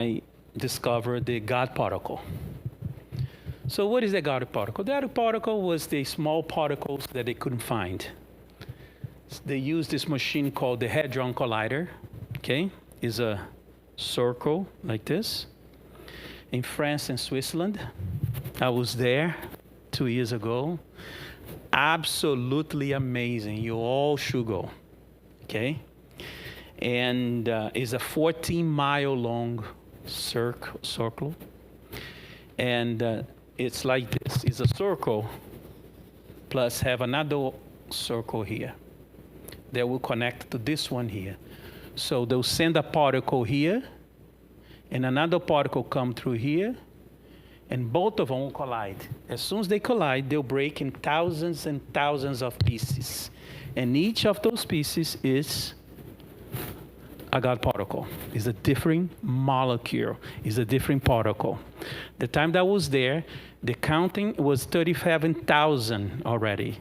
I discovered the God particle. So what is the God particle? The God particle was the small particles that they couldn't find. They used this machine called the Hadron Collider. Okay, is a circle like this. In France and Switzerland, I was there 2 years ago. Absolutely amazing. You all should go. Okay, and it's a 14-mile long circle, and it's like this. It's a circle plus have another circle here that will connect to this one here. So they'll send a particle here, and another particle come through here, and both of them will collide. As soon as they collide, they'll break in thousands and thousands of pieces. And each of those pieces is a God particle. It's a different molecule. It's a different particle. The time that I was there, the counting was 37,000 already.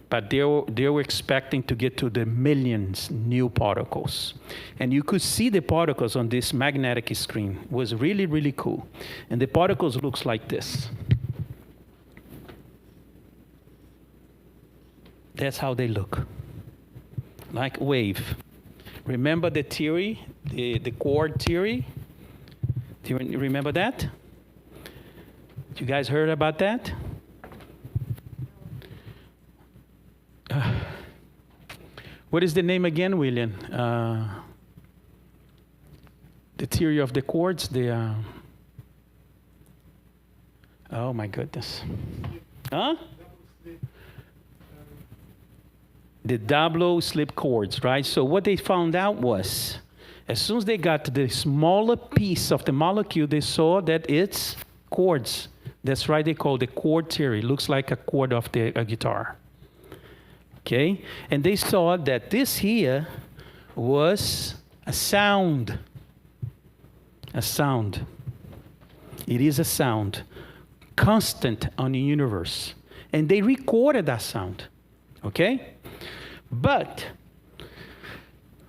But they were expecting to get to the millions new particles. And you could see the particles on this magnetic screen. It was really, really cool. And the particles looks like this. That's how they look. Like wave. Remember the theory, the chord theory? Do you remember that? You guys heard about that? What is the name again, William? The theory of the chords. Oh my goodness. Huh? The double slip chords, right? So what they found out was, as soon as they got to the smaller piece of the molecule, they saw that it's chords. That's right, they call the chord theory. Looks like a chord of a guitar. Okay? And they saw that this here was a sound. A sound. It is a sound. Constant on the universe. And they recorded that sound. Okay? But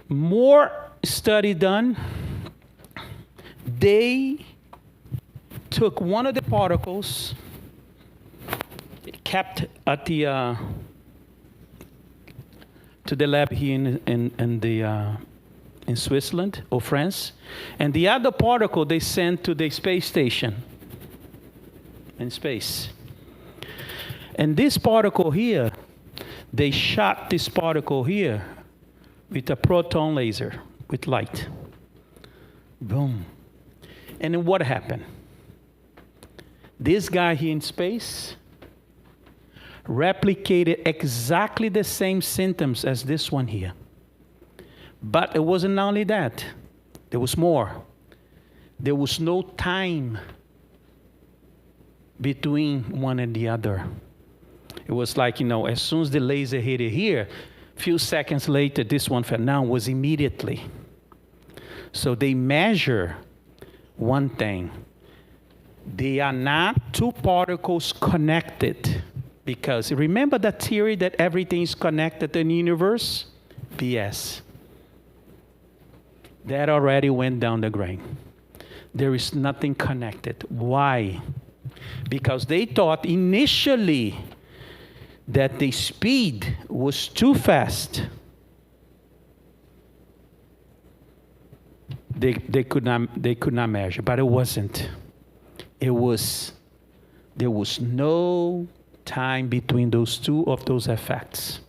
more study done, they took one of the particles, kept at the to the lab here in Switzerland or France, and the other particle they sent to the space station in space. And this particle here, they shot this particle here with a proton laser, with light. Boom. And then what happened? This guy here in space replicated exactly the same symptoms as this one here. But it wasn't only that. There was more. There was no time between one and the other. It was like, as soon as the laser hit it here, a few seconds later, this one fell down, was immediately. So they measure one thing. They are not two particles connected. Because remember that theory that everything is connected in the universe? BS. That already went down the drain. There is nothing connected. Why? Because they thought initially that the speed was too fast. They could not measure, but it wasn't. There was no time between those two of those effects.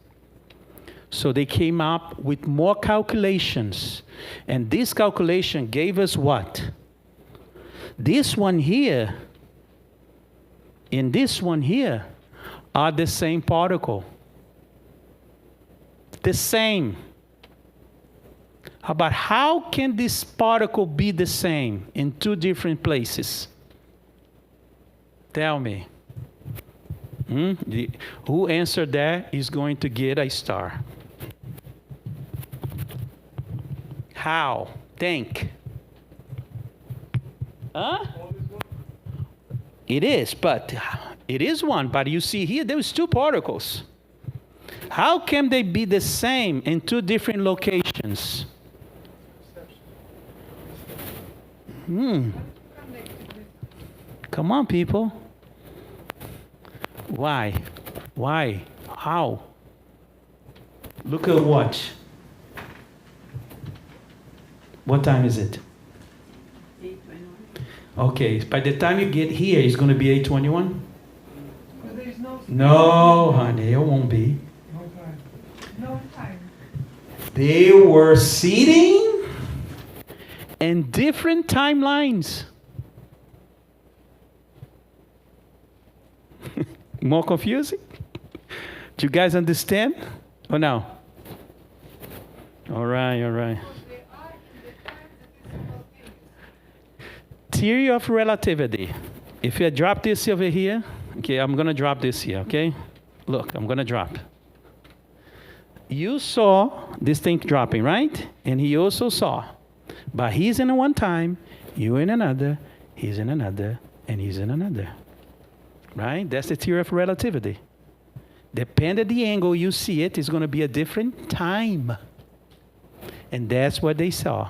So they came up with more calculations, and this calculation gave us what? This one here and this one here are the same particle. The same. But how can this particle be the same in two different places? Tell me. Who answered that is going to get a star. How? Think. Huh? It is, but it is one. But you see here, there's two particles. How can they be the same in two different locations? Come on, people. Why? How? Look at watch. What time is it? 8:21. Okay, by the time you get here, it's going to be 8:21? No, honey, it won't be. No time. They were sitting in different timelines. More confusing? Do you guys understand? Or no? All right. Theory of relativity. If I drop this over here, okay, I'm going to drop this here, okay? Look, I'm going to drop. You saw this thing dropping, right? And he also saw. But he's in one time, you in another, he's in another, and he's in another. Right? That's the theory of relativity. Depending on the angle you see it, it's going to be a different time. And that's what they saw.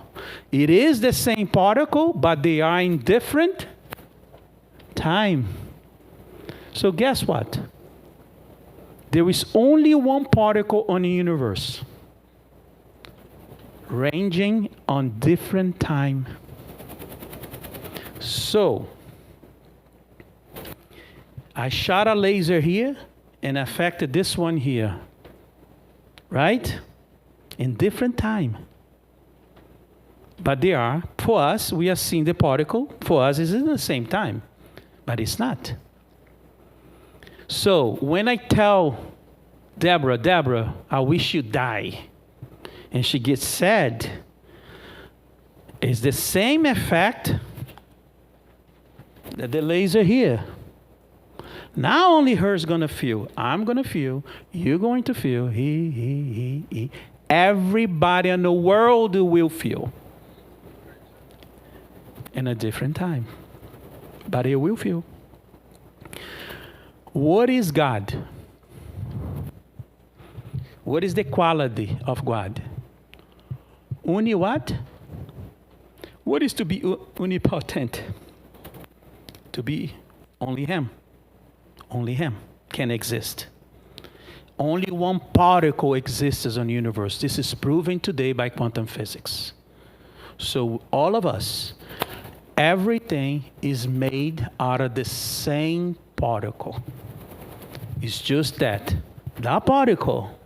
It is the same particle, but they are in different time. So guess what? There is only one particle on the universe, ranging on different time. So, I shot a laser here and affected this one here, right? In different time. But they are, for us, we are seeing the particle. For us, it's in the same time, but it's not. So when I tell Deborah, I wish you die, and she gets sad, it's the same effect that the laser here. Not only her's going to feel, I'm going to feel, you're going to feel, he. Everybody in the world will feel in a different time. But it will feel. What is God? What is the quality of God? What? What is to be omnipotent? To be only Him. Only Him can exist. Only one particle exists in the universe. This is proven today by quantum physics. So all of us, everything is made out of the same particle. It's just that particle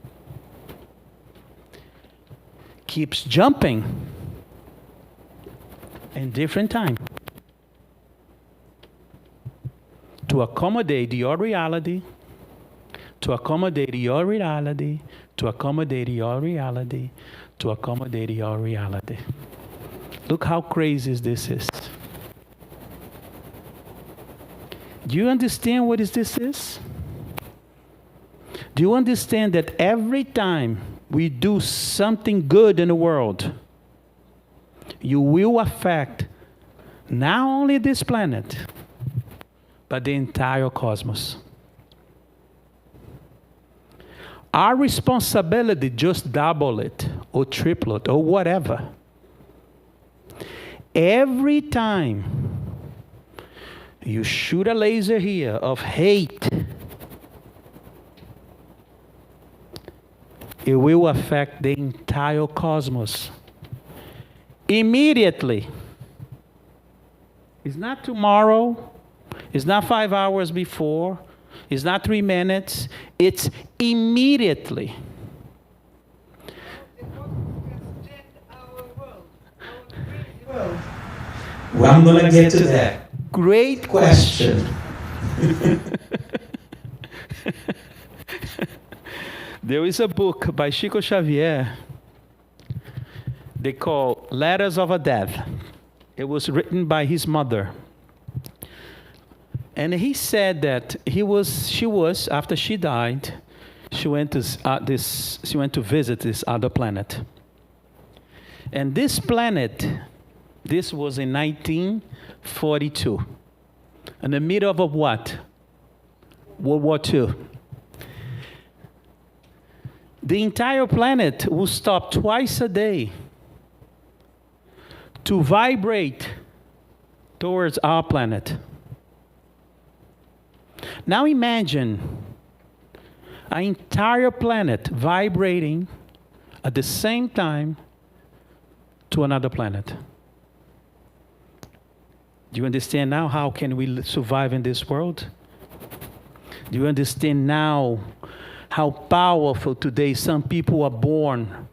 keeps jumping in different time to accommodate your reality, to accommodate your reality, to accommodate your reality, to accommodate your reality. Look how crazy this is. Do you understand what this is? Do you understand that every time we do something good in the world, you will affect not only this planet, but the entire cosmos? Our responsibility just double it or triple it or whatever. Every time you shoot a laser here of hate, it will affect the entire cosmos immediately. It's not tomorrow. It's not 5 hours before. It's not 3 minutes. It's immediately. Well, I'm going to get to that. Great question. There is a book by Chico Xavier they call Letters of a Death. It was written by his mother. And he said that she was after she died, she went to visit this other planet. And this planet, this was in 1942. In the middle of what? World War II. The entire planet will stop twice a day to vibrate towards our planet. Now imagine an entire planet vibrating at the same time to another planet. Do you understand now how can we survive in this world? Do you understand now how powerful today some people are born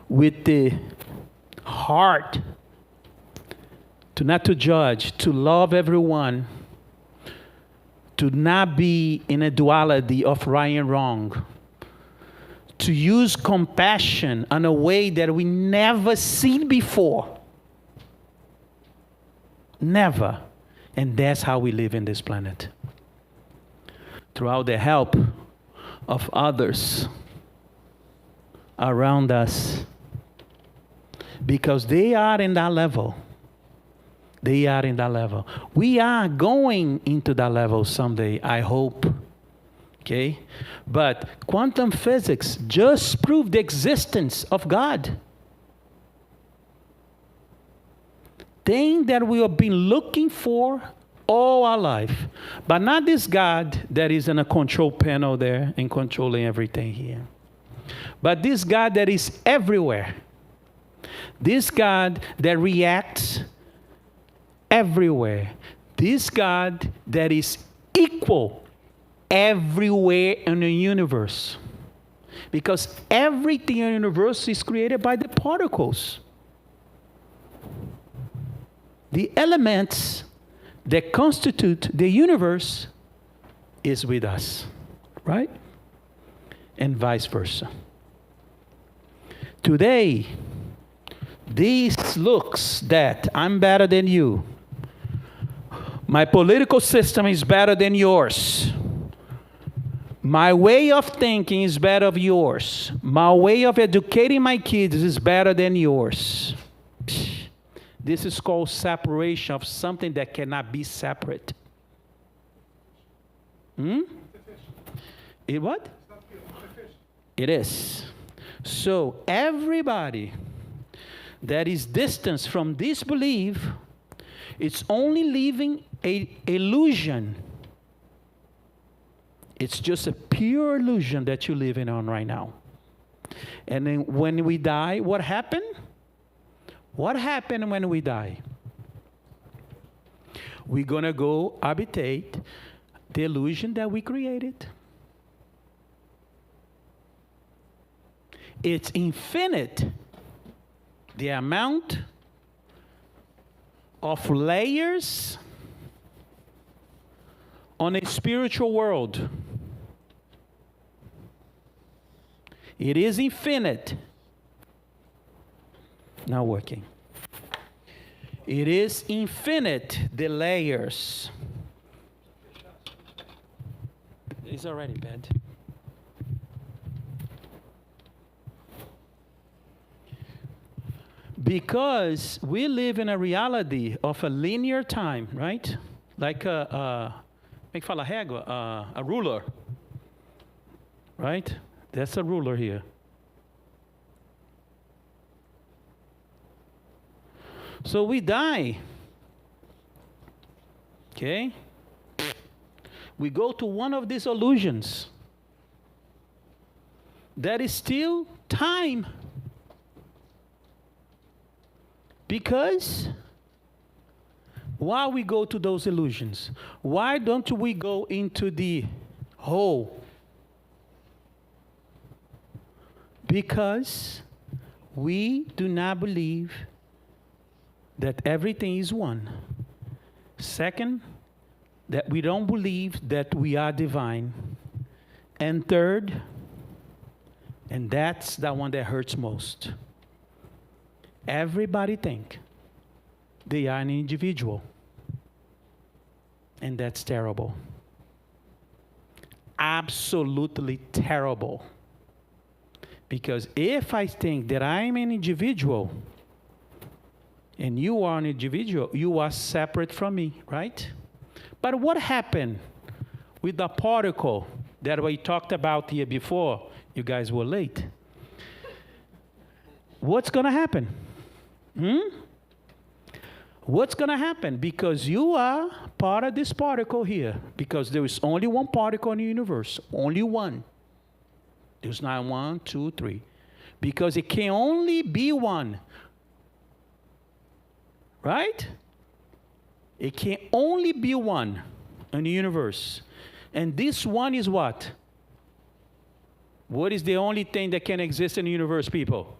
with the heart to not to judge, to love everyone, to not be in a duality of right and wrong, to use compassion in a way that we never seen before. Never. And that's how we live in this planet. Throughout the help of others around us. Because they are in that level. They are in that level. We are going into that level someday, I hope. Okay? But quantum physics just proved the existence of God. Thing that we have been looking for all our life. But not this God that is in a control panel there and controlling everything here. But this God that is everywhere. This God that reacts everywhere. This God that is equal everywhere in the universe. Because everything in the universe is created by the particles. The elements that constitute the universe is with us, right? And vice versa. Today, this looks that I'm better than you. My political system is better than yours. My way of thinking is better than yours. My way of educating my kids is better than yours. This is called separation of something that cannot be separate. It what? It is. So everybody that is distant from this belief, it's only living an illusion. It's just a pure illusion that you're living on right now. And then when we die, what happened? What happened when we die? We're going to go habitate the illusion that we created. It's infinite, the amount of layers on a spiritual world. It is infinite. Not working. It is infinite, the layers. It's already bad. Because we live in a reality of a linear time, right? Like a ruler, right? That's a ruler here. So we die. Okay? We go to one of these illusions. That is still time. Because why we go to those illusions? Why don't we go into the whole? Because we do not believe that everything is one. Second, that we don't believe that we are divine. And third, and that's the one that hurts most. Everybody think they are an individual. And that's terrible. Absolutely terrible. Because if I think that I'm an individual, and you are an individual, you are separate from me, right? But what happened with the particle that we talked about here before? You guys were late. What's going to happen? What's going to happen? Because you are part of this particle here. Because there is only one particle in the universe. Only one. There's not 1, 2, 3. Because it can only be one. Right? It can only be one in the universe. And this one is what? What is the only thing that can exist in the universe, people?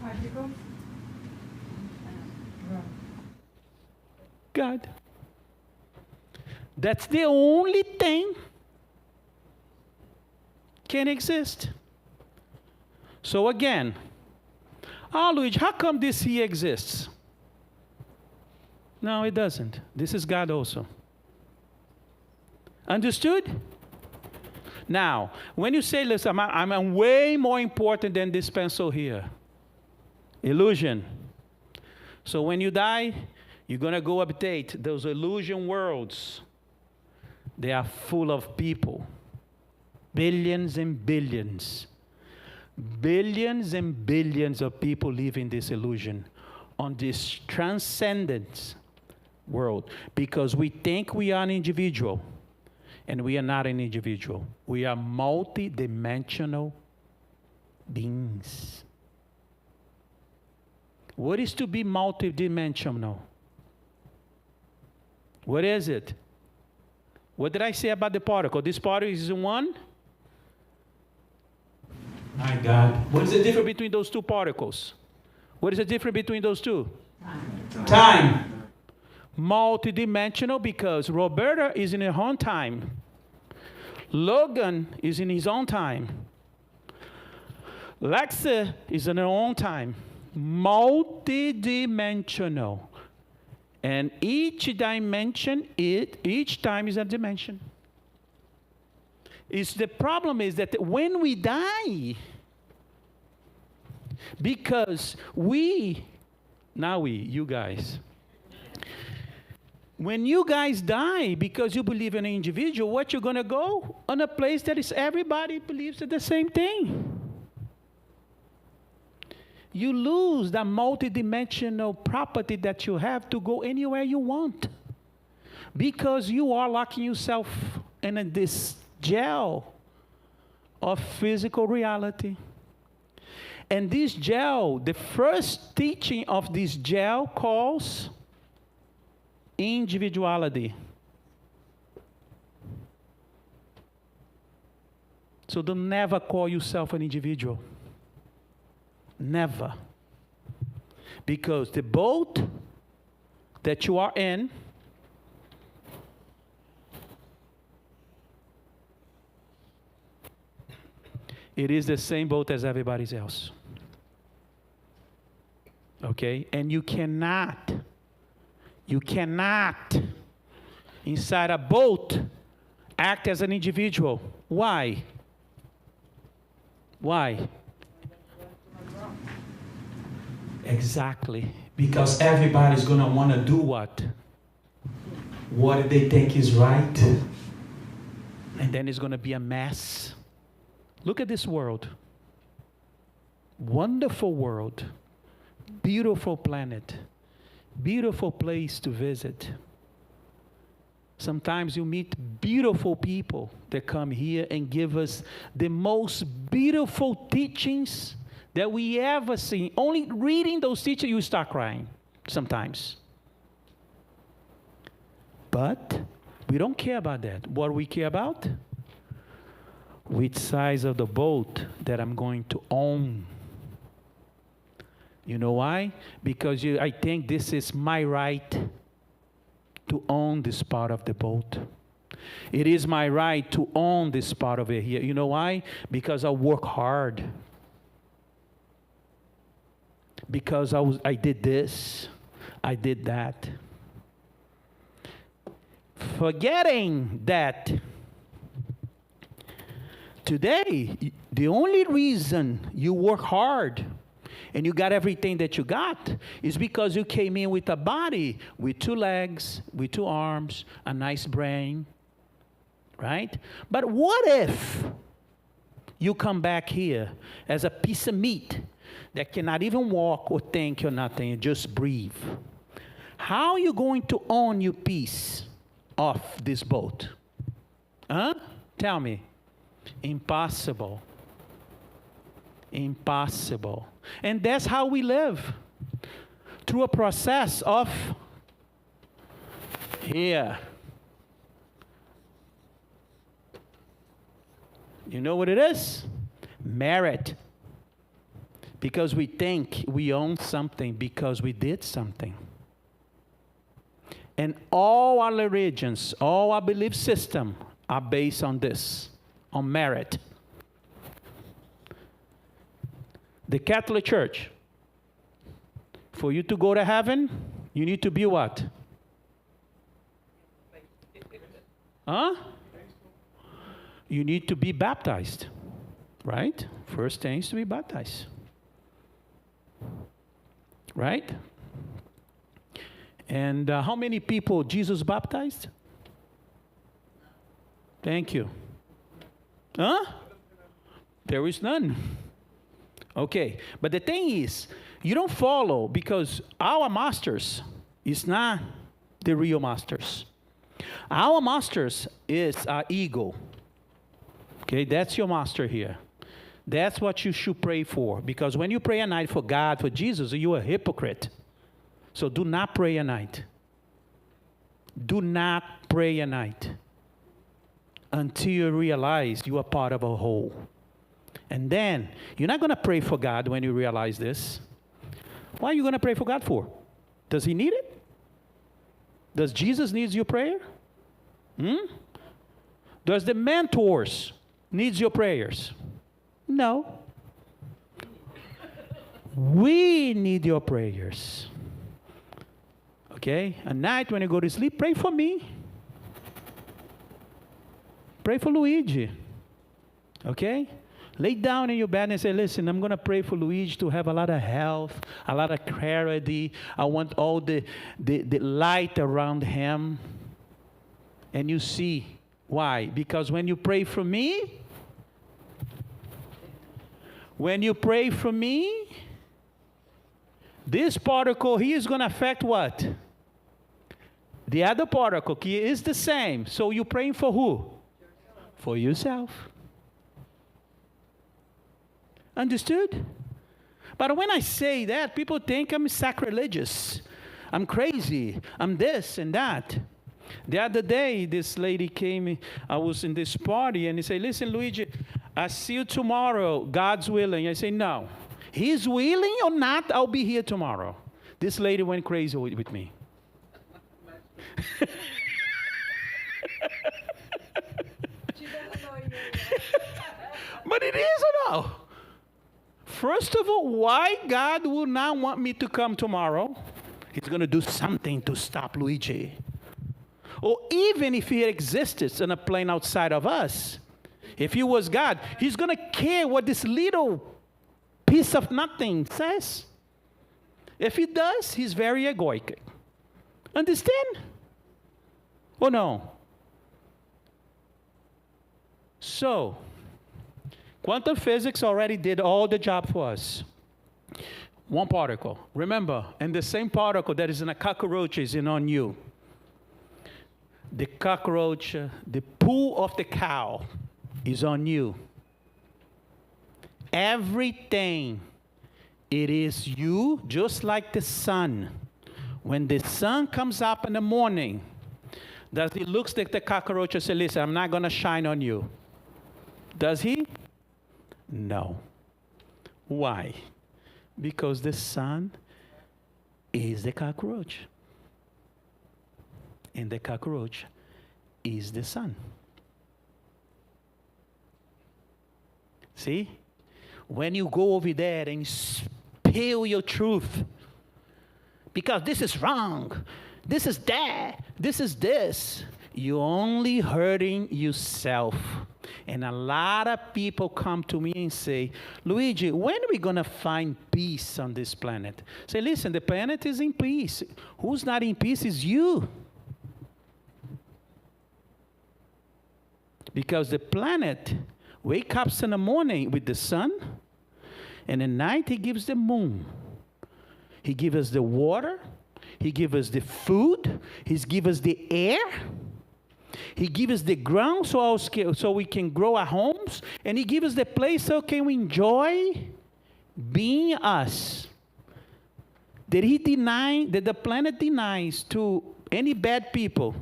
Particle. God. That's the only thing can exist. So again, Luide, how come this here exists? No, it doesn't. This is God also. Understood? Now, when you say, listen, I'm way more important than this pencil here. Illusion. So when you die, you're going to go update those illusion worlds. They are full of people. Billions and billions. Billions and billions of people live in this illusion, on this transcendent world, because we think we are an individual, and we are not an individual. We are multi-dimensional beings. What is to be multi-dimensional? What is it? What did I say about the particle? This particle is one. My God. What is the difference between those two particles? What is the difference between those two? Time. Multidimensional because Roberta is in her own time. Logan is in his own time. Lexa is in her own time. Multidimensional. And each dimension, each time is a dimension. The problem is that when we die, because you guys, when you guys die because you believe in an individual, what you're going to go? On a place that is everybody believes in the same thing. You lose that multidimensional property that you have to go anywhere you want. Because you are locking yourself in this gel of physical reality. And this gel, the first teaching of this gel calls individuality. So don't never call yourself an individual. Never. Because the boat that you are in it is the same boat as everybody else. Okay? And you cannot, inside a boat, act as an individual. Why? Why? Exactly. Because everybody's going to want to do what? What they think is right. And then it's going to be a mess. Look at this world. Wonderful world. Beautiful planet. Beautiful place to visit. Sometimes you meet beautiful people that come here and give us the most beautiful teachings that we ever seen. Only reading those teachings, you start crying sometimes. But we don't care about that. What we care about? Which size of the boat that I'm going to own. You know why? Because I think this is my right to own this part of the boat. It is my right to own this part of it here. You know why? Because I work hard. Because I did this, I did that. Forgetting that today, the only reason you work hard and you got everything that you got is because you came in with a body with 2 legs, with 2 arms, a nice brain, right? But what if you come back here as a piece of meat that cannot even walk or think or nothing, and just breathe. How are you going to own your piece of this boat? Huh? Tell me. Impossible. Impossible. And that's how we live. Through a process of here. You know what it is? Merit. Because we think we own something because we did something. And all our religions, all our belief system are based on this, on merit. The Catholic Church, for you to go to heaven, you need to be what? Huh? You need to be baptized, right? First thing is to be baptized. Right? And how many people Jesus baptized? Thank you. Huh? There is none. Okay. But the thing is, you don't follow because our masters is not the real masters. Our masters is our ego. Okay, that's your master here. That's what you should pray for. Because when you pray at night for God, for Jesus, you are a hypocrite. So do not pray at night. Do not pray at night until you realize you are part of a whole. And then, you're not going to pray for God when you realize this. What are you going to pray for God for? Does he need it? Does Jesus need your prayer? Does the mentors need your prayers? No. We need your prayers. Okay? At night when you go to sleep, pray for me. Pray for Luide. Okay? Lay down in your bed and say, listen, I'm going to pray for Luide to have a lot of health, a lot of clarity. I want all the light around him. And you see why? Because when you pray for me, this particle here is going to affect what? The other particle here is the same. So you're praying for who? For yourself. Understood? But when I say that, people think I'm sacrilegious. I'm crazy. I'm this and that. The other day, this lady came, I was in this party, and he said, listen, Luide, I see you tomorrow, God's willing. I say, no. He's willing or not, I'll be here tomorrow. This lady went crazy with me. But it is or no? First of all, why God will not want me to come tomorrow? He's going to do something to stop Luide. Or even if he existed on a plane outside of us, if he was God, he's going to care what this little piece of nothing says. If he does, he's very egoic. Understand? Or no? So, quantum physics already did all the job for us. One particle. Remember, and the same particle that is in a cockroach is on you. The cockroach, the poo of the cow is on you. Everything, it is you, just like the sun. When the sun comes up in the morning, does he look like the cockroach and say, listen, I'm not going to shine on you? Does he? No. Why? Because the sun is the cockroach. And the cockroach is the sun. See? When you go over there and spill your truth, because this is wrong, this is that, this is this, you're only hurting yourself. And a lot of people come to me and say, Luide, when are we going to find peace on this planet? Say, listen, the planet is in peace. Who's not in peace is you. Because the planet wakes up in the morning with the sun, And at night, he gives the moon. He gives us the water. He gives us the food. He gives us the air. He gives us the ground so we can grow our homes. And he gives us the place so can we enjoy being us. Did he deny, that the planet denies to any bad people,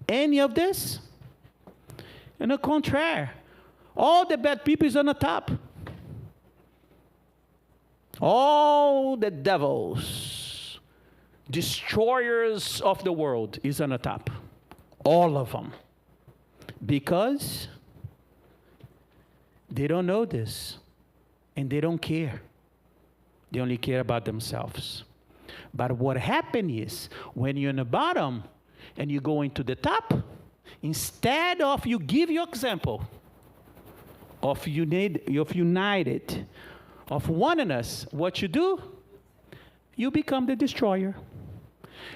any of this? On the contrary, all the bad people is on the top. All the devils, destroyers of the world is on the top. All of them. Because they don't know this and they don't care. They only care about themselves. But what happens is when you're in the bottom and you go into the top, instead of you give your example of united, of oneness, what you do, you become the destroyer.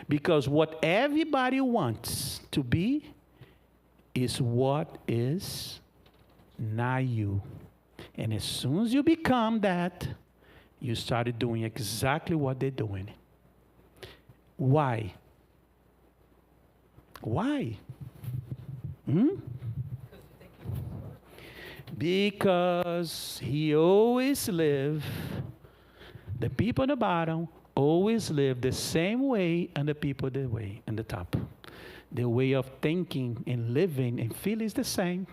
Because what everybody wants to be is what is not you. And as soon as you become that, you started doing exactly what they're doing. Why? Why? Because he always lived, the people on the bottom always live the same way and the people the way on the top. The way of thinking and living and feeling is the same.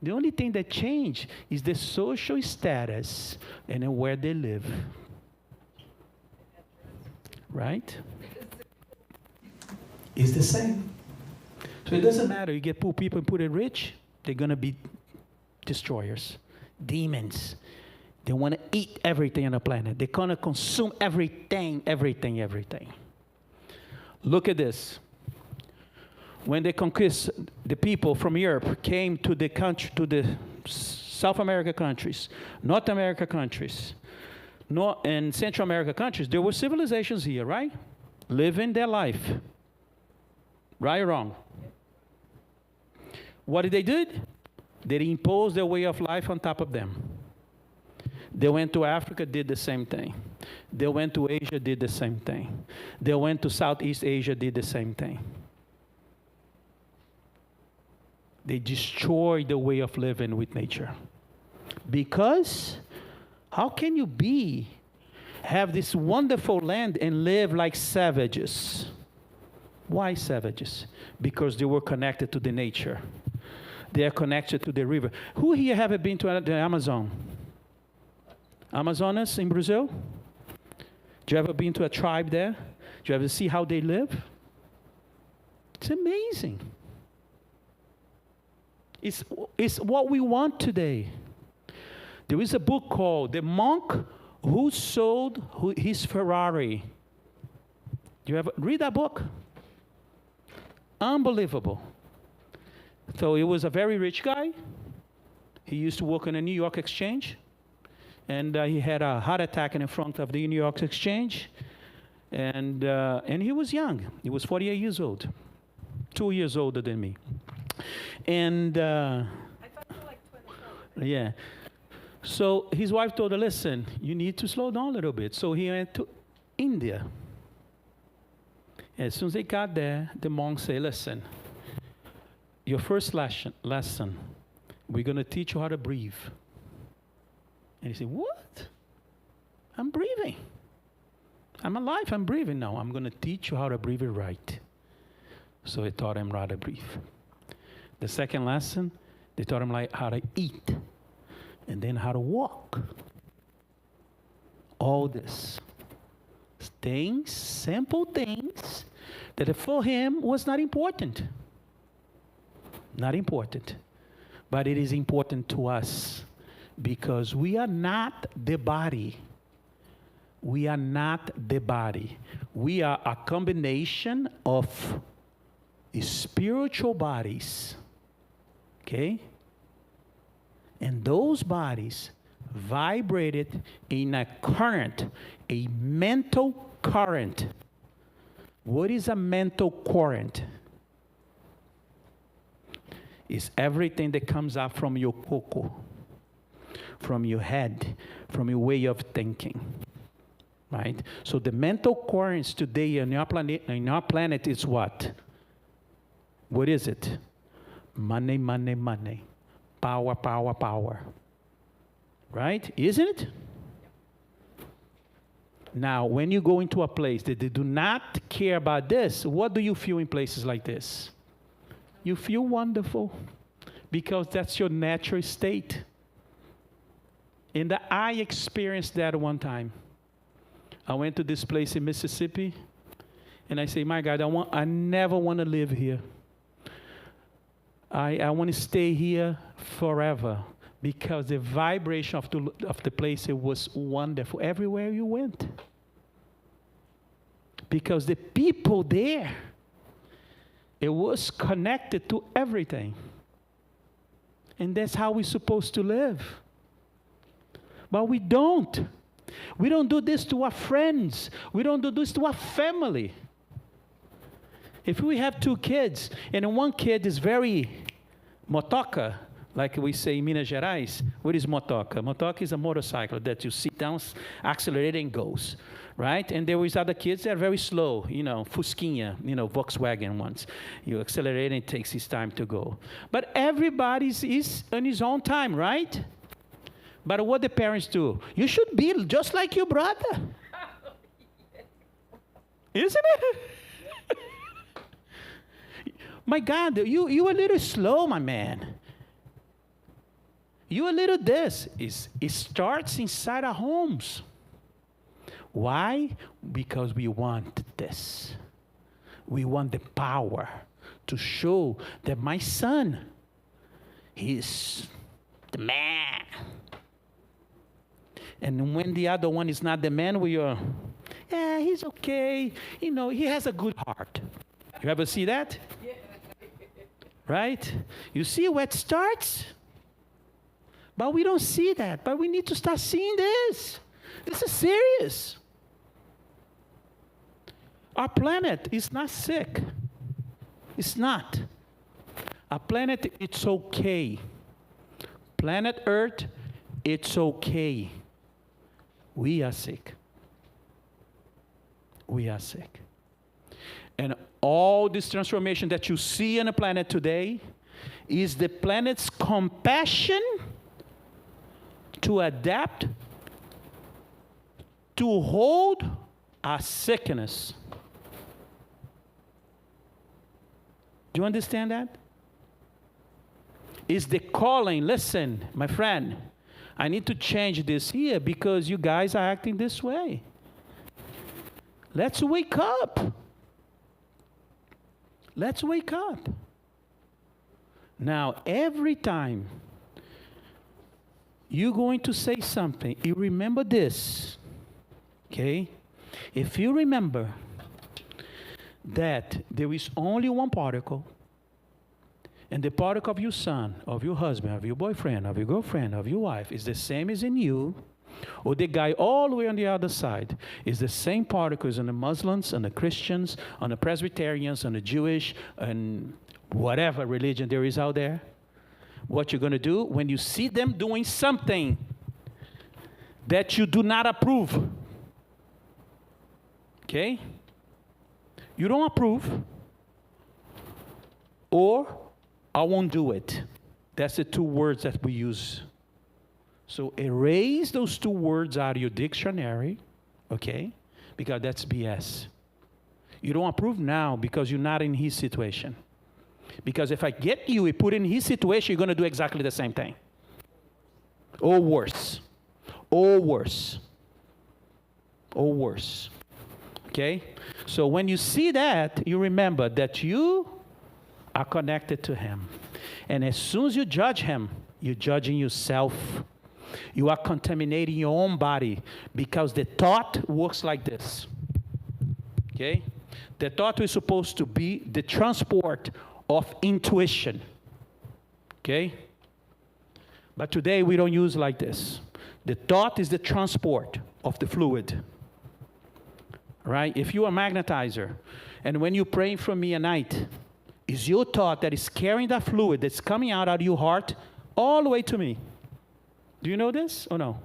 The only thing that changed is the social status and where they live. Right? It's the same. So it doesn't matter. You get poor people and put it rich, they're going to be destroyers, demons. They want to eat everything on the planet. They're going to consume everything. Look at this. When they conquist, the people from Europe came to the country, to the South America countries, North America countries, and Central America countries, there were civilizations here, right? Living their life. Right or wrong? What did they do? They imposed their way of life on top of them. They went to Africa, did the same thing. They went to Asia, did the same thing. They went to Southeast Asia, did the same thing. They destroyed the way of living with nature. Because how can you have this wonderful land and live like savages? Why savages? Because they were connected to the nature. They are connected to the river. Who here have been to the Amazon? Amazonas in Brazil? Do you ever been to a tribe there? Do you ever see how they live? It's amazing. It's what we want today. There is a book called The Monk Who Sold His Ferrari. Do you ever read that book? Unbelievable. So he was a very rich guy. He used to work on a New York exchange. And he had a heart attack in front of the New York exchange. And he was young. He was 48 years old. 2 years older than me. And I thought you were like 27. yeah. So his wife told her, listen, you need to slow down a little bit. So he went to India. As soon as they got there, the monk said, listen, your first lesson, we're going to teach you how to breathe. And he said, what? I'm breathing. I'm alive, I'm breathing now. I'm going to teach you how to breathe it right. So he taught him how to breathe. The second lesson, they taught him like how to eat. And then how to walk. All this. Things, simple things, that for him was not important. Not important. But it is important to us. Because we are not the body. We are not the body. We are a combination of spiritual bodies. Okay? And those bodies vibrated in a current, a mental current. What is a mental current? It's everything that comes out from your coco. from your head, from your way of thinking, right? So the mental currents today on your planet is what? What is it? Money, money, money. Power, power, power. Right? Isn't it? Now, when you go into a place that they do not care about this, what do you feel in places like this? You feel wonderful because that's your natural state. And I experienced that one time. I went to this place in Mississippi, and I say, my God, I never want to live here. I want to stay here forever because the vibration of the place, it was wonderful everywhere you went. Because the people there, it was connected to everything. And that's how we're supposed to live. But we don't. We don't do this to our friends. We don't do this to our family. If we have 2 kids, and one kid is very motoca, like we say in Minas Gerais, what is motoca? Motoca is a motorcycle that you sit down, accelerate, and goes, right? And there is other kids that are very slow, Fusquinha, Volkswagen ones. You accelerate and it takes his time to go. But everybody is on his own time, right? But what the parents do? You should be just like your brother. Isn't it? My God, you a little slow, my man. You a little this. It starts inside our homes. Why? Because we want this. We want the power to show that my son, he's the man. And when the other one is not the man, we are, yeah, he's okay. He has a good heart. You ever see that? Yeah. Right? You see where it starts? But we don't see that. But we need to start seeing this. This is serious. Our planet is not sick. It's not. Our planet, it's okay. Planet Earth, it's okay. We are sick. We are sick. And all this transformation that you see on the planet today is the planet's compassion to adapt, to hold our sickness. Do you understand that? Is the calling, listen, my friend, I need to change this here because you guys are acting this way. Let's wake up. Let's wake up. Now, every time you're going to say something, you remember this, okay? If you remember that there is only one particle, and the particle of your son, of your husband, of your boyfriend, of your girlfriend, of your wife is the same as in you, or the guy all the way on the other side is the same particles on the Muslims, on the Christians, on the Presbyterians, on the Jewish, and whatever religion there is out there. What you're going to do when you see them doing something that you do not approve, okay? You don't approve, or I won't do it. That's the 2 words that we use. So erase those 2 words out of your dictionary, okay? Because that's BS. You don't approve now because you're not in his situation. Because if I get you and put in his situation, you're going to do exactly the same thing. Or worse. Or worse. Or worse. Okay? So when you see that, you remember that you are connected to him. And as soon as you judge him, you're judging yourself. You are contaminating your own body because the thought works like this. Okay? The thought is supposed to be the transport of intuition. Okay? But today we don't use like this. The thought is the transport of the fluid. Right? If you're a magnetizer, and when you're praying for me at night, is your thought that is carrying that fluid that's coming out of your heart all the way to me. Do you know this or no?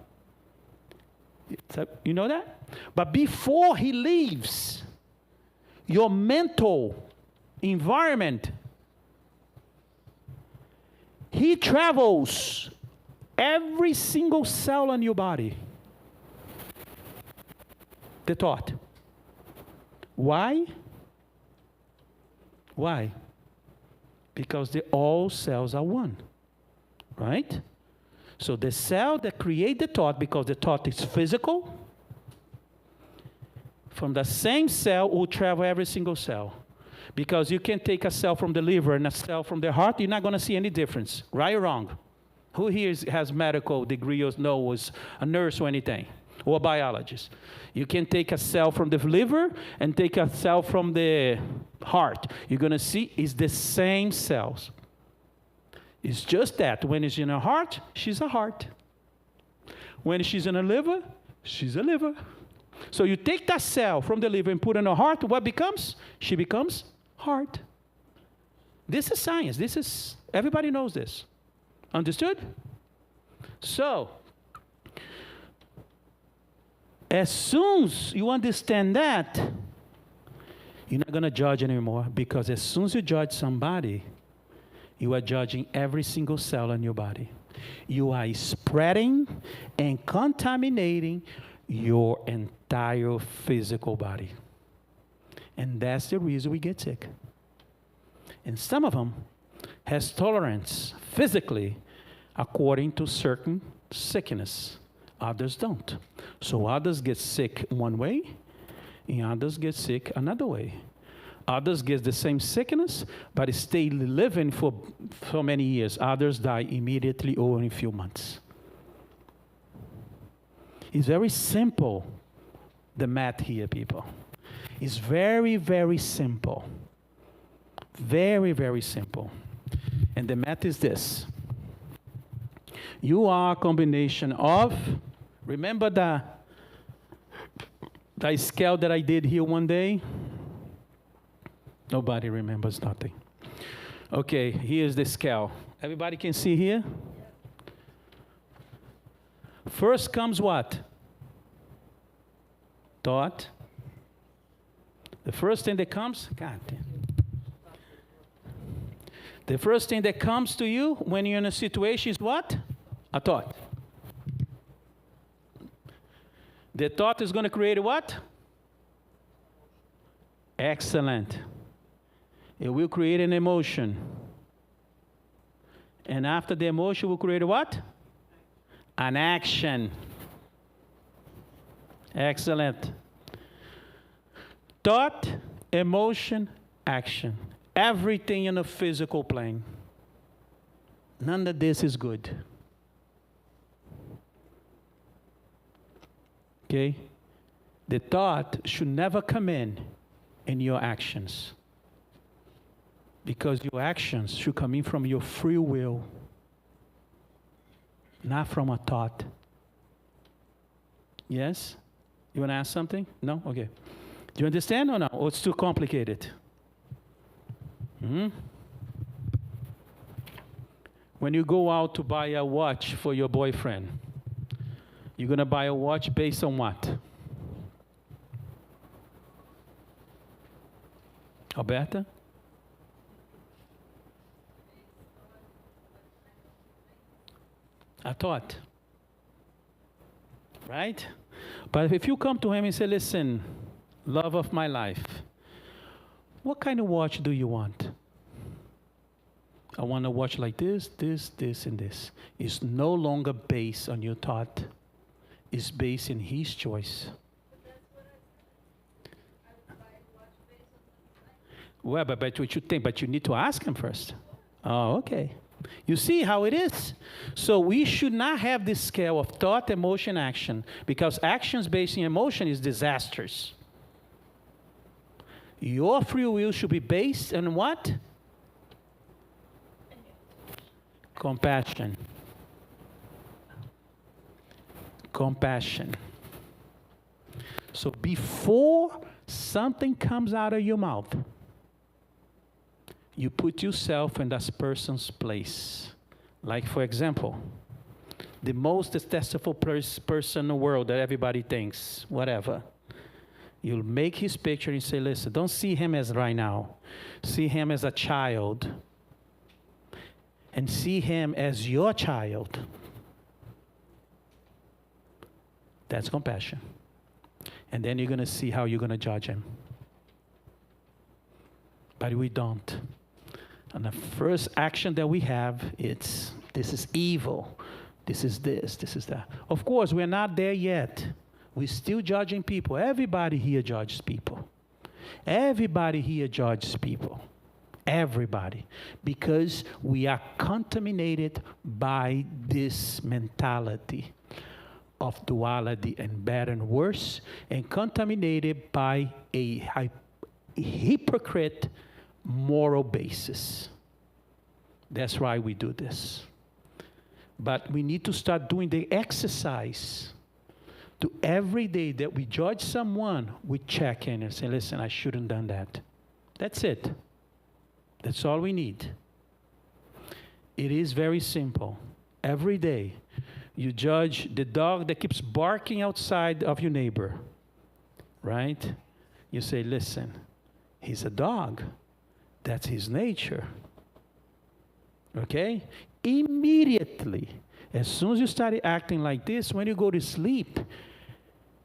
You know that? But before he leaves, your mental environment, he travels every single cell in your body. The thought. Why? Why? Because all cells are one, right? So the cell that creates the thought, because the thought is physical, from the same cell will travel every single cell. Because you can take a cell from the liver and a cell from the heart, you're not going to see any difference, right or wrong? Who here has medical degree or knows a nurse or anything, or a biologist? You can take a cell from the liver and take a cell from the heart. You're going to see it's the same cells. It's just that when it's in her heart, she's a heart. When she's in a liver, she's a liver. So you take that cell from the liver and put in her heart, what becomes? She becomes heart. This is science. This is, everybody knows this. Understood? So, as soon as you understand that, you're not going to judge anymore, because as soon as you judge somebody, you are judging every single cell in your body. You are spreading and contaminating your entire physical body. And that's the reason we get sick. And some of them has tolerance physically according to certain sickness. Others don't. So others get sick one way, and others get sick another way. Others get the same sickness, but stay living for many years. Others die immediately or in a few months. It's very simple, the math here, people. It's very, very simple. Very, very simple. And the math is this. You are a combination of, remember the scale that I did here one day? Nobody remembers nothing. Okay, here's the scale. Everybody can see here? First comes what? Thought. The first thing that comes, God damn. The first thing that comes to you when you're in a situation is what? A thought. The thought is going to create a what? Excellent. It will create an emotion. And after the emotion will create a what? An action. Excellent. Thought, emotion, action. Everything in the physical plane. None of this is good. Okay? The thought should never come in your actions. Because your actions should come in from your free will, not from a thought. Yes? You want to ask something? No? Okay. Do you understand or no? Or it's too complicated? Mm-hmm. When you go out to buy a watch for your boyfriend, you're going to buy a watch based on what? Aberta? A thought. Right? But if you come to him and say, listen, love of my life, what kind of watch do you want? I want a watch like this, this, this, and this. It's no longer based on your thought. It's based in his choice. But that's what I said. I would buy a watch based on the Well, but what you think, but you need to ask him first. Oh, okay. You see how it is? So we should not have this scale of thought, emotion, action, because actions based in emotion is disastrous. Your free will should be based on what? Compassion. Compassion. So before something comes out of your mouth, you put yourself in that person's place. Like, for example, the most successful person in the world that everybody thinks, whatever. You'll make his picture and say, listen, don't see him as right now. See him as a child. And see him as your child. That's compassion. And then you're going to see how you're going to judge him. But we don't. And the first action that we have, it's, this is evil. This is this is that. Of course, we're not there yet. We're still judging people. Everybody here judges people. Everybody here judges people. Everybody. Because we are contaminated by this mentality of duality and bad and worse, and contaminated by a hypocrite moral basis. That's why we do this. But we need to start doing the exercise to every day that we judge someone, we check in and say, listen, I shouldn't have done that. That's it. That's all we need. It is very simple. Every day, you judge the dog that keeps barking outside of your neighbor, right? You say, listen, he's a dog. That's his nature. Okay? Immediately, as soon as you start acting like this, when you go to sleep,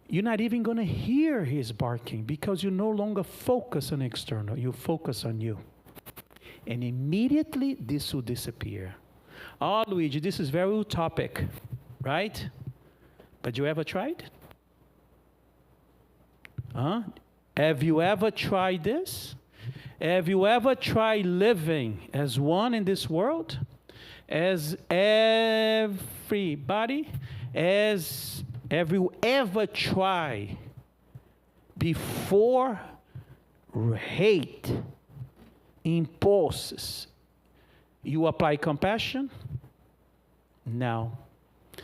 you're not even going to hear his barking because you no longer focus on external. You focus on you. And immediately, this will disappear. Oh, Luigi, this is very utopic, right? But you ever tried? Huh? Have you ever tried this? Have you ever tried living as one in this world? As everybody? Have you ever tried before hate, impulses, you apply compassion? No.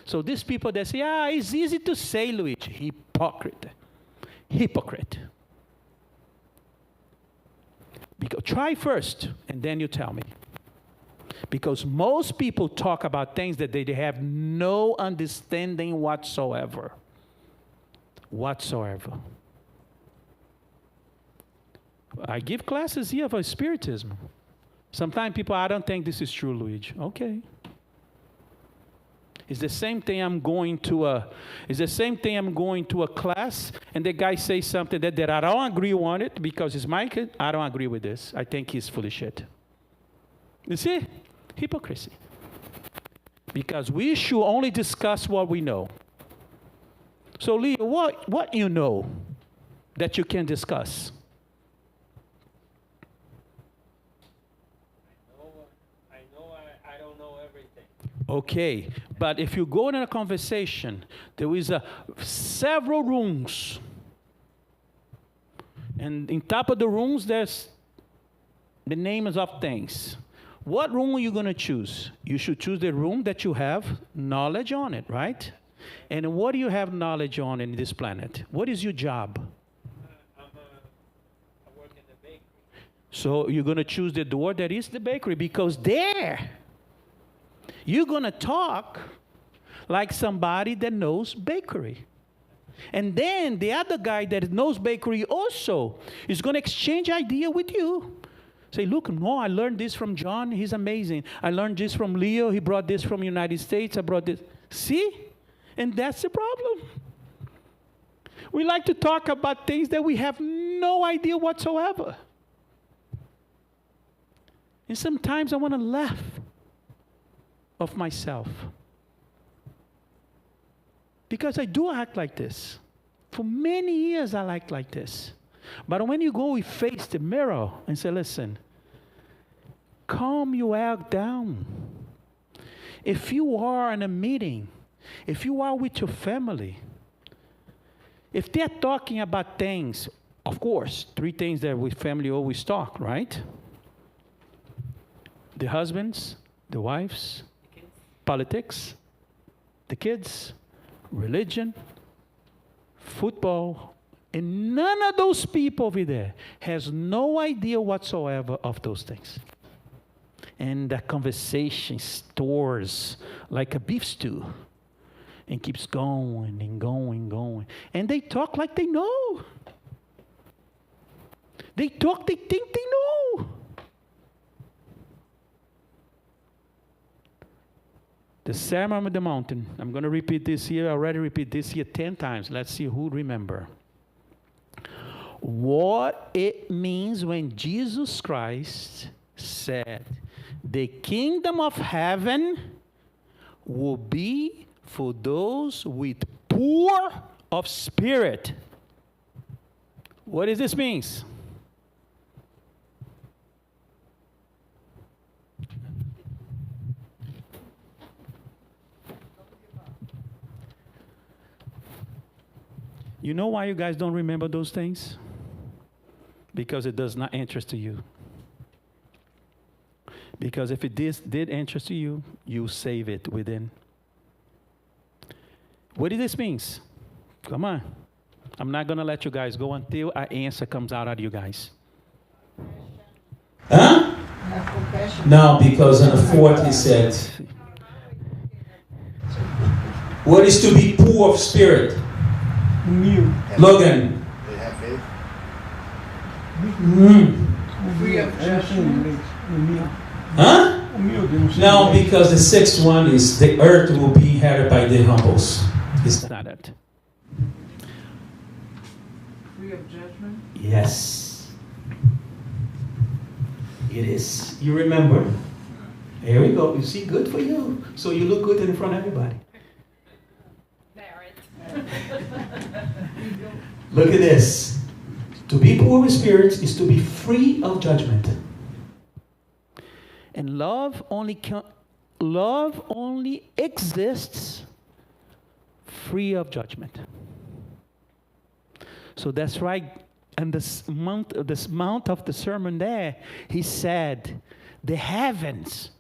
So these people that say, it's easy to say, Luigi, hypocrite. Because try first, and then you tell me. Because most people talk about things that they have no understanding whatsoever. I give classes here for Spiritism. Sometimes people, I don't think this is true, Luigi. Okay. It's the same thing I'm going to a class and the guy says something that I don't agree on it because it's my kid. I don't agree with this. I think he's full of shit. You see? Hypocrisy. Because we should only discuss what we know. So Leo, what you know that you can discuss? I don't know everything. Okay, but if you go in a conversation, there is several rooms. And in top of the rooms, there's the names of things. What room are you going to choose? You should choose the room that you have knowledge on it, right? And what do you have knowledge on in this planet? What is your job? I work in the bakery. So you're going to choose the door that is the bakery because there you're going to talk like somebody that knows bakery. And then the other guy that knows bakery also is going to exchange idea with you. Say, look, no, I learned this from John. He's amazing. I learned this from Leo. He brought this from the United States. I brought this. See? And that's the problem. We like to talk about things that we have no idea whatsoever. And sometimes I want to laugh of myself. Because I do act like this. For many years I act like this. But when you go, we face the mirror and say, listen, calm your act down. If you are in a meeting, if you are with your family, if they're talking about things, of course, 3 things that we family always talk, right? The husbands, the wives, politics, the kids, religion, football, and none of those people over there has no idea whatsoever of those things. And the conversation stores like a beef stew. and keeps going and going and going. And they talk like they know. They talk, they think they know. The Sermon on the Mountain. I'm going to repeat this here. I already repeat this here 10 times. Let's see who remember. What it means when Jesus Christ said, the kingdom of heaven will be for those with poor of spirit. What does this mean? You know why you guys don't remember those things? Because it does not interest you. Because if it did interest you, you save it within. What does this mean? Come on. I'm not going to let you guys go until an answer comes out of you guys. Huh? No, because in the 4th he said, what is to be poor of spirit? Logan. They have faith. Free of judgment. Huh? No, because the 6th one is the earth will be inherited by the humbles. It's not it. Free of judgment? Yes. It is. You remember. Here we go. You see, good for you. So you look good in front of everybody. Look at this. To be poor with spirits is to be free of judgment. And love only exists free of judgment. So that's right. And this mount of the sermon there, he said, the heavens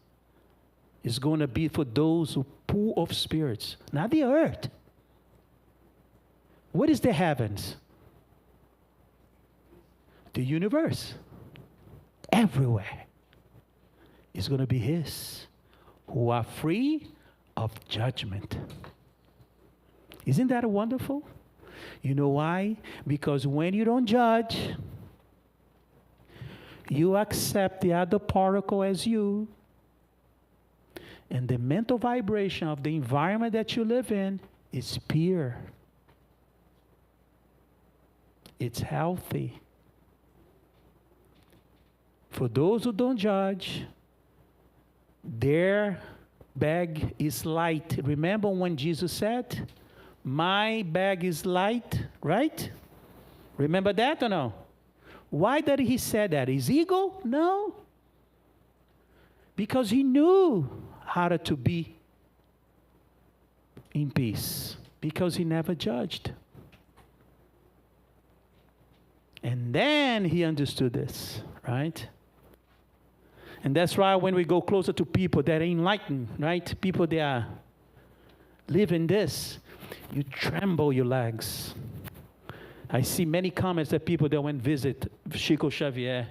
is going to be for those who poor of spirits, not the earth. What is the heavens? The universe. Everywhere is going to be his, who are free of judgment. Isn't that wonderful? You know why? Because when you don't judge, you accept the other particle as you, and the mental vibration of the environment that you live in is pure. It's healthy. For those who don't judge, their bag is light. Remember when Jesus said, my bag is light, right? Remember that or no? Why did he say that? His ego? No. Because he knew how to be in peace. Because he never judged. And then he understood this, right? And that's why when we go closer to people that are enlightened, right? People that are living this, you tremble your legs. I see many comments that people that went visit Chico Xavier,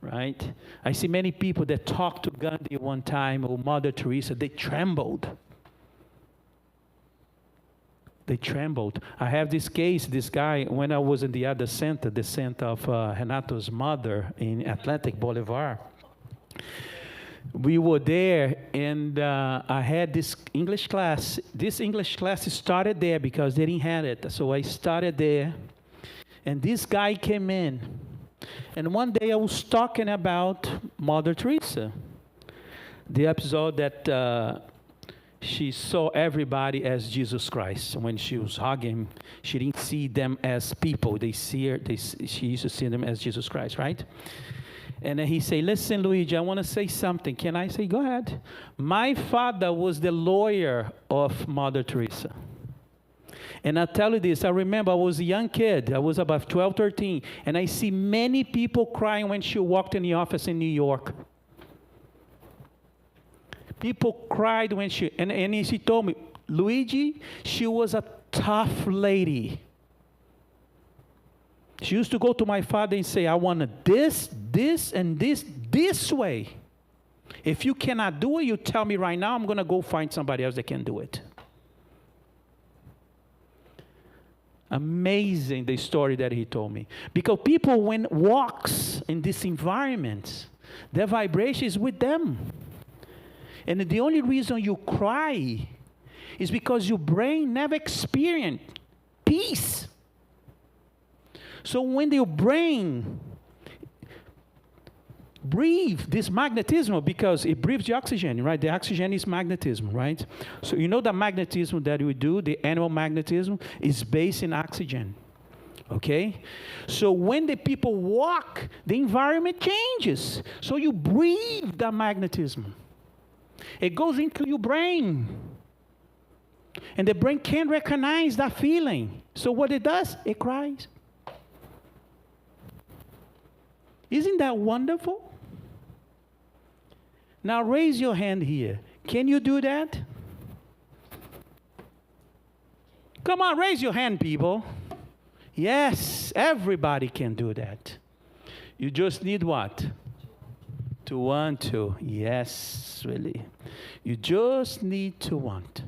right? I see many people that talked to Gandhi one time or Mother Teresa, they trembled. They trembled. I have this case, this guy, when I was in the other center, the center of Renato's mother in Atlantic Boulevard. We were there, and I had this English class. This English class started there because they didn't have it. So I started there, and this guy came in. And one day I was talking about Mother Teresa, the episode that she saw everybody as Jesus Christ. When she was hugging, she didn't see them as people. She used to see them as Jesus Christ, right? And then he said, listen, Luide, I want to say something. Can I say, go ahead. My father was the lawyer of Mother Teresa. And I'll tell you this, I remember I was a young kid. I was about 12, 13. And I see many people crying when she walked in the office in New York. People cried when and she told me, Luide, she was a tough lady. She used to go to my father and say, I want this, and this way. If you cannot do it, you tell me right now, I'm going to go find somebody else that can do it. Amazing the story that he told me. Because people, when walks in this environment, their vibration is with them. And the only reason you cry is because your brain never experienced peace. So when your brain breathe this magnetism, because it breathes the oxygen, right? The oxygen is magnetism, right? So you know the magnetism that we do, the animal magnetism, is based in oxygen, okay? So when the people walk, the environment changes. So you breathe the magnetism. It goes into your brain. And the brain can't recognize that feeling. So what it does, it cries. Isn't that wonderful? Now raise your hand here. Can you do that? Come on, raise your hand, people. Yes, everybody can do that. You just need what? To want to. Yes, really. You just need to want.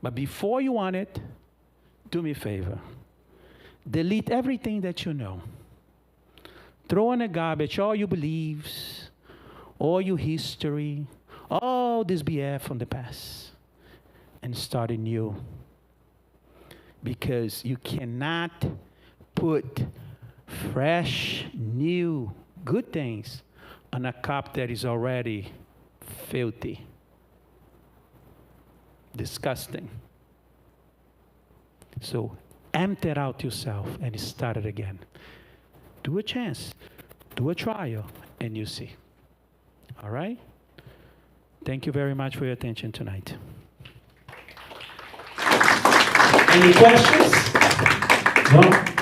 But before you want it, do me a favor. Delete everything that you know. Throw in the garbage all your beliefs, all your history, all this BF from the past, and start anew. Because you cannot put fresh, new, good things on a cup that is already filthy, disgusting. So empty it out yourself and start it again. Do a chance, do a trial, and you see. All right? Thank you very much for your attention tonight. Any questions? No?